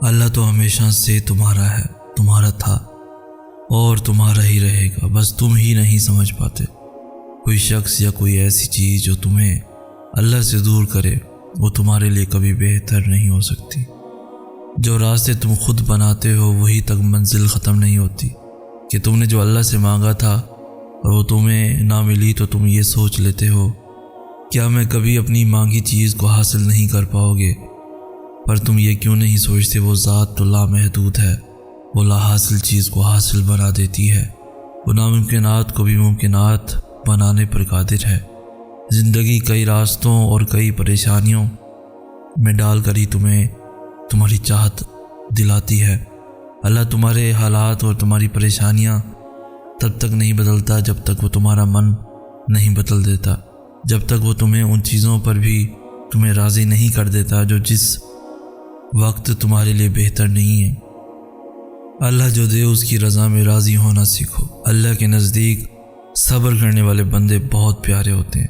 اللہ تو ہمیشہ سے تمہارا ہے، تمہارا تھا اور تمہارا ہی رہے گا، بس تم ہی نہیں سمجھ پاتے۔ کوئی شخص یا کوئی ایسی چیز جو تمہیں اللہ سے دور کرے وہ تمہارے لیے کبھی بہتر نہیں ہو سکتی۔ جو راستے تم خود بناتے ہو وہی تک منزل ختم نہیں ہوتی کہ تم نے جو اللہ سے مانگا تھا اور وہ تمہیں نہ ملی تو تم یہ سوچ لیتے ہو کیا میں کبھی اپنی مانگی چیز کو حاصل نہیں کر پاؤ گے، پر تم یہ کیوں نہیں سوچتے وہ ذات تو لامحدود ہے، وہ لا حاصل چیز کو حاصل بنا دیتی ہے، وہ ناممکنات کو بھی ممکنات بنانے پر قادر ہے۔ زندگی کئی راستوں اور کئی پریشانیوں میں ڈال کر ہی تمہیں تمہاری چاہت دلاتی ہے۔ اللہ تمہارے حالات اور تمہاری پریشانیاں تب تک نہیں بدلتا جب تک وہ تمہارا من نہیں بدل دیتا، جب تک وہ تمہیں ان چیزوں پر بھی تمہیں راضی نہیں کر دیتا جو جس وقت تمہارے لیے بہتر نہیں ہے۔ اللہ جو دے اس کی رضا میں راضی ہونا سیکھو۔ اللہ کے نزدیک صبر کرنے والے بندے بہت پیارے ہوتے ہیں،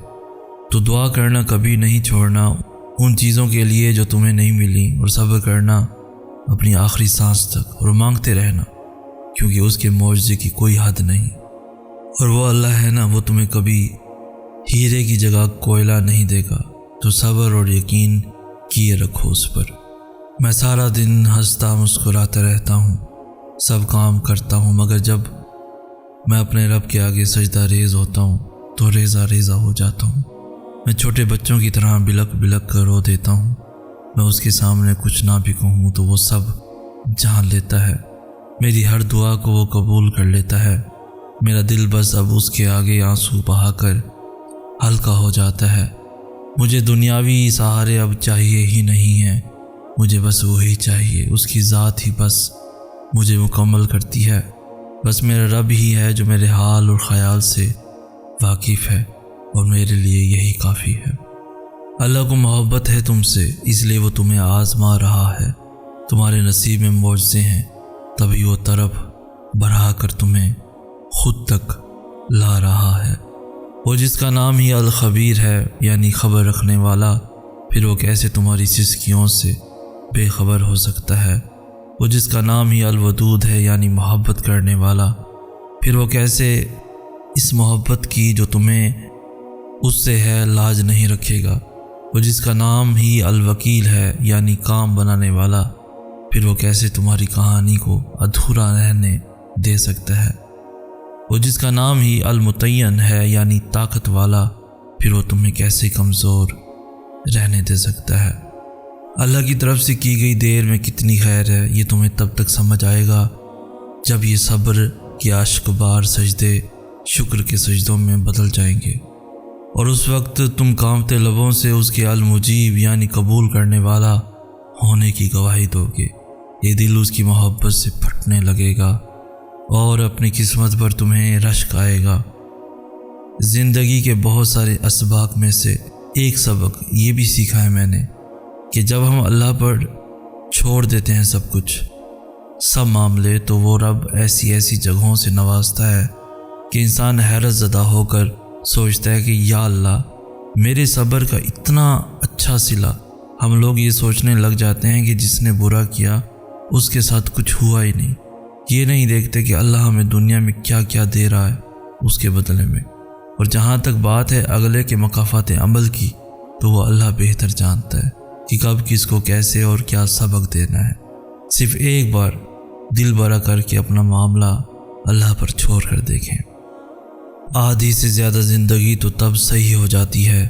تو دعا کرنا کبھی نہیں چھوڑنا ان چیزوں کے لیے جو تمہیں نہیں ملی، اور صبر کرنا اپنی آخری سانس تک، اور مانگتے رہنا کیونکہ اس کے معجزے کی کوئی حد نہیں۔ اور وہ اللہ ہے نا، وہ تمہیں کبھی ہیرے کی جگہ کوئلہ نہیں دے گا، تو صبر اور یقین کیے رکھو اس پر۔ میں سارا دن ہنستا مسکراتا رہتا ہوں، سب کام کرتا ہوں، مگر جب میں اپنے رب کے آگے سجدہ ریز ہوتا ہوں تو ریزہ ریزہ ہو جاتا ہوں۔ میں چھوٹے بچوں کی طرح بلک بلک کر رو دیتا ہوں۔ میں اس کے سامنے کچھ نہ بھی کہوں تو وہ سب جان لیتا ہے، میری ہر دعا کو وہ قبول کر لیتا ہے۔ میرا دل بس اب اس کے آگے آنسو بہا کر ہلکا ہو جاتا ہے۔ مجھے دنیاوی سہارے اب چاہیے ہی نہیں ہیں، مجھے بس وہی چاہیے، اس کی ذات ہی بس مجھے مکمل کرتی ہے۔ بس میرا رب ہی ہے جو میرے حال اور خیال سے واقف ہے، اور میرے لیے یہی کافی ہے۔ اللہ کو محبت ہے تم سے، اس لیے وہ تمہیں آزما رہا ہے۔ تمہارے نصیب میں معجزے ہیں، تبھی وہ طرف بڑھا کر تمہیں خود تک لا رہا ہے۔ وہ جس کا نام ہی الخبیر ہے، یعنی خبر رکھنے والا، پھر وہ کیسے تمہاری سسکیوں سے بے خبر ہو سکتا ہے؟ وہ جس کا نام ہی الودود ہے، یعنی محبت کرنے والا، پھر وہ کیسے اس محبت کی جو تمہیں اس سے ہے لاج نہیں رکھے گا؟ وہ جس کا نام ہی الوکیل ہے، یعنی کام بنانے والا، پھر وہ کیسے تمہاری کہانی کو ادھورا رہنے دے سکتا ہے؟ وہ جس کا نام ہی المتعین ہے، یعنی طاقت والا، پھر وہ تمہیں کیسے کمزور رہنے دے سکتا ہے؟ اللہ کی طرف سے کی گئی دیر میں کتنی خیر ہے، یہ تمہیں تب تک سمجھ آئے گا جب یہ صبر کے عشق بار سجدے شکر کے سجدوں میں بدل جائیں گے، اور اس وقت تم کانپتے لبوں سے اس کے المجیب یعنی قبول کرنے والا ہونے کی گواہی دو گے۔ یہ دل اس کی محبت سے پھٹنے لگے گا اور اپنی قسمت پر تمہیں رشک آئے گا۔ زندگی کے بہت سارے اسباق میں سے ایک سبق یہ بھی سیکھا ہے میں نے کہ جب ہم اللہ پر چھوڑ دیتے ہیں سب کچھ، سب معاملے، تو وہ رب ایسی ایسی جگہوں سے نوازتا ہے کہ انسان حیرت زدہ ہو کر سوچتا ہے کہ یا اللہ میرے صبر کا اتنا اچھا صلہ۔ ہم لوگ یہ سوچنے لگ جاتے ہیں کہ جس نے برا کیا اس کے ساتھ کچھ ہوا ہی نہیں، یہ نہیں دیکھتے کہ اللہ ہمیں دنیا میں کیا کیا دے رہا ہے اس کے بدلے میں۔ اور جہاں تک بات ہے اگلے کے مقافات عمل کی، تو وہ اللہ بہتر جانتا ہے کہ کب کس کو کیسے اور کیا سبق دینا ہے۔ صرف ایک بار دل بڑا کر کے اپنا معاملہ اللہ پر چھوڑ کر دیکھیں۔ آدھی سے زیادہ زندگی تو تب صحیح ہو جاتی ہے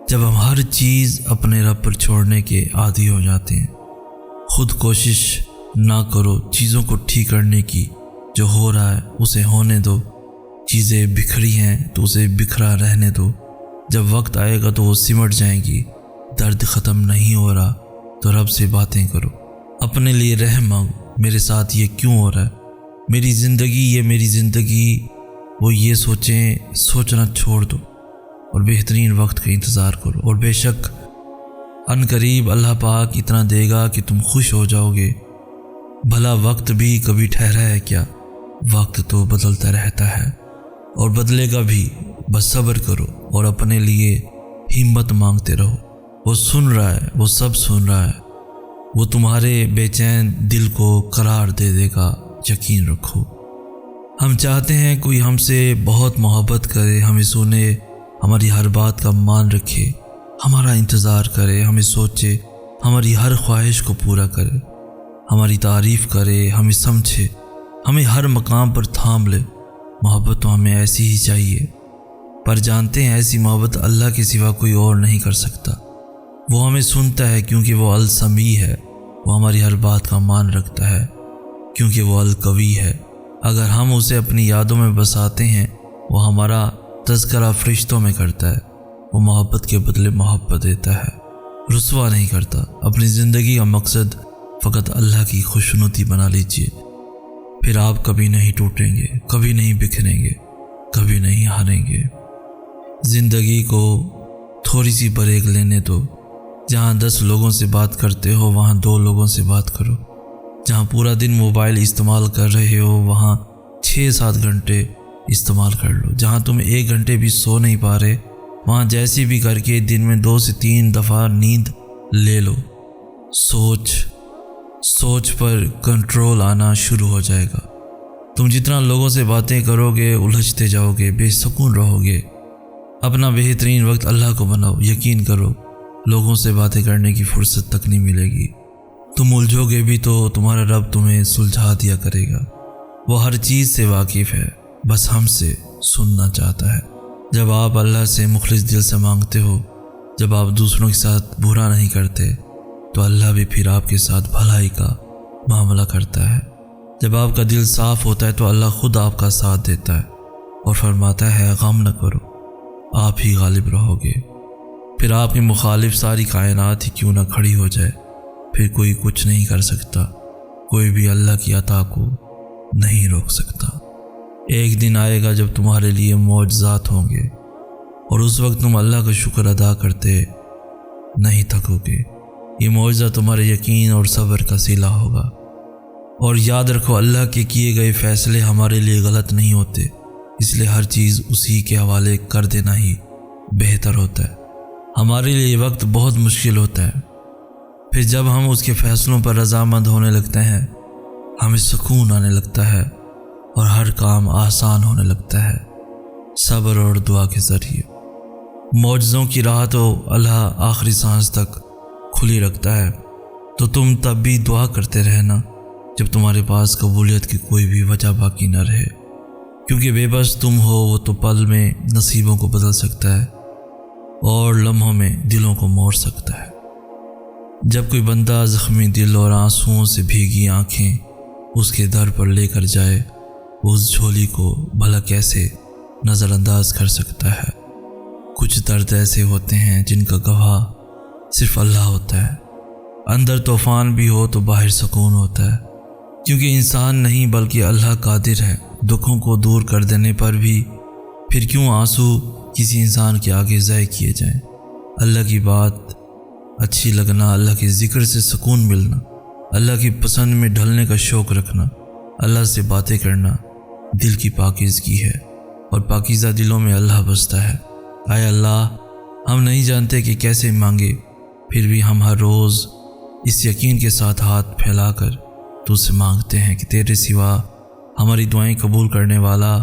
جب ہم ہر چیز اپنے رب پر چھوڑنے کے عادی ہو جاتے ہیں۔ خود کوشش نہ کرو چیزوں کو ٹھیک کرنے کی، جو ہو رہا ہے اسے ہونے دو، چیزیں بکھری ہیں تو اسے بکھرا رہنے دو، جب وقت آئے گا تو وہ سمٹ جائیں گی۔ درد ختم نہیں ہو رہا تو رب سے باتیں کرو، اپنے لیے رحم مانگو، میرے ساتھ یہ کیوں ہو رہا ہے، میری زندگی یہ میری زندگی، وہ یہ سوچنا چھوڑ دو اور بہترین وقت کا انتظار کرو، اور بے شک ان قریب اللہ پاک اتنا دے گا کہ تم خوش ہو جاؤ گے۔ بھلا وقت بھی کبھی ٹھہرا ہے کیا؟ وقت تو بدلتا رہتا ہے اور بدلے گا بھی، بس صبر کرو اور اپنے لیے ہمت مانگتے رہو۔ وہ سن رہا ہے، وہ سب سن رہا ہے، وہ تمہارے بے چین دل کو قرار دے دے گا، یقین رکھو۔ ہم چاہتے ہیں کوئی ہم سے بہت محبت کرے، ہمیں سنے، ہماری ہر بات کا مان رکھے، ہمارا انتظار کرے، ہمیں سوچے، ہماری ہر خواہش کو پورا کرے، ہماری تعریف کرے، ہمیں سمجھے، ہمیں ہر مقام پر تھام لے۔ محبت تو ہمیں ایسی ہی چاہیے، پر جانتے ہیں ایسی محبت اللہ کے سوا کوئی اور نہیں کر سکتا۔ وہ ہمیں سنتا ہے کیونکہ وہ السمیع ہے، وہ ہماری ہر بات کا مان رکھتا ہے کیونکہ وہ القوی ہے۔ اگر ہم اسے اپنی یادوں میں بساتے ہیں، وہ ہمارا تذکرہ فرشتوں میں کرتا ہے، وہ محبت کے بدلے محبت دیتا ہے، رسوا نہیں کرتا۔ اپنی زندگی کا مقصد فقط اللہ کی خوشنودی بنا لیجئے، پھر آپ کبھی نہیں ٹوٹیں گے، کبھی نہیں بکھریں گے، کبھی نہیں ہاریں گے۔ زندگی کو تھوڑی سی بریک لینے دو۔ جہاں 10 لوگوں سے بات کرتے ہو وہاں 2 لوگوں سے بات کرو۔ جہاں پورا دن موبائل استعمال کر رہے ہو وہاں 6-7 گھنٹے استعمال کر لو۔ جہاں تم 1 گھنٹے بھی سو نہیں پا رہے وہاں جیسے بھی کر کے دن میں 2 سے 3 دفعہ نیند لے لو۔ سوچ پر کنٹرول آنا شروع ہو جائے گا۔ تم جتنا لوگوں سے باتیں کرو گے الجھتے جاؤ گے، بے سکون رہو گے۔ اپنا بہترین وقت اللہ کو بناؤ، یقین کرو لوگوں سے باتیں کرنے کی فرصت تک نہیں ملے گی۔ تم الجھو گے بھی تو تمہارا رب تمہیں سلجھا دیا کرے گا۔ وہ ہر چیز سے واقف ہے، بس ہم سے سننا چاہتا ہے۔ جب آپ اللہ سے مخلص دل سے مانگتے ہو، جب آپ دوسروں کے ساتھ برا نہیں کرتے تو اللہ بھی پھر آپ کے ساتھ بھلائی کا معاملہ کرتا ہے۔ جب آپ کا دل صاف ہوتا ہے تو اللہ خود آپ کا ساتھ دیتا ہے اور فرماتا ہے غم نہ کرو، آپ ہی غالب رہو گے۔ پھر آپ کے مخالف ساری کائنات ہی کیوں نہ کھڑی ہو جائے، پھر کوئی کچھ نہیں کر سکتا، کوئی بھی اللہ کی عطا کو نہیں روک سکتا۔ ایک دن آئے گا جب تمہارے لیے معجزات ہوں گے اور اس وقت تم اللہ کا شکر ادا کرتے نہیں تھکو گے۔ یہ معجزہ تمہارے یقین اور صبر کا صلہ ہوگا۔ اور یاد رکھو اللہ کے کیے گئے فیصلے ہمارے لیے غلط نہیں ہوتے، اس لیے ہر چیز اسی کے حوالے کر دینا ہی بہتر ہوتا ہے۔ ہمارے لیے یہ وقت بہت مشکل ہوتا ہے، پھر جب ہم اس کے فیصلوں پر رضامند ہونے لگتے ہیں ہمیں سکون آنے لگتا ہے اور ہر کام آسان ہونے لگتا ہے صبر اور دعا کے ذریعے۔ معجزوں کی راہ تو اللہ آخری سانس تک کھلی رکھتا ہے، تو تم تب بھی دعا کرتے رہنا جب تمہارے پاس قبولیت کی کوئی بھی وجہ باقی نہ رہے، کیونکہ بے بس تم ہو وہ تو پل میں نصیبوں کو بدل سکتا ہے اور لمحوں میں دلوں کو موڑ سکتا ہے۔ جب کوئی بندہ زخمی دل اور آنسوؤں سے بھیگی آنکھیں اس کے در پر لے کر جائے، اس جھولی کو بھلا کیسے نظر انداز کر سکتا ہے؟ کچھ درد ایسے ہوتے ہیں جن کا گواہ صرف اللہ ہوتا ہے۔ اندر طوفان بھی ہو تو باہر سکون ہوتا ہے، کیونکہ انسان نہیں بلکہ اللہ قادر ہے دکھوں کو دور کر دینے پر بھی۔ پھر کیوں آنسو کسی انسان کے آگے ضائع کیے جائیں؟ اللہ کی بات اچھی لگنا، اللہ کے ذکر سے سکون ملنا، اللہ کی پسند میں ڈھلنے کا شوق رکھنا، اللہ سے باتیں کرنا دل کی پاکیزگی ہے، اور پاکیزہ دلوں میں اللہ بستا ہے۔ اے اللہ، ہم نہیں جانتے کہ کیسے مانگے، پھر بھی ہم ہر روز اس یقین کے ساتھ ہاتھ پھیلا کر تو سے مانگتے ہیں کہ تیرے سوا ہماری دعائیں قبول کرنے والا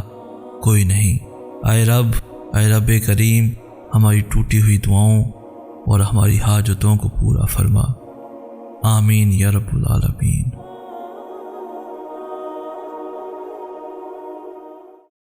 کوئی نہیں۔ اے رب کریم، ہماری ٹوٹی ہوئی دعاؤں اور ہماری حاجتوں کو پورا فرما۔ آمین یا رب العالمین۔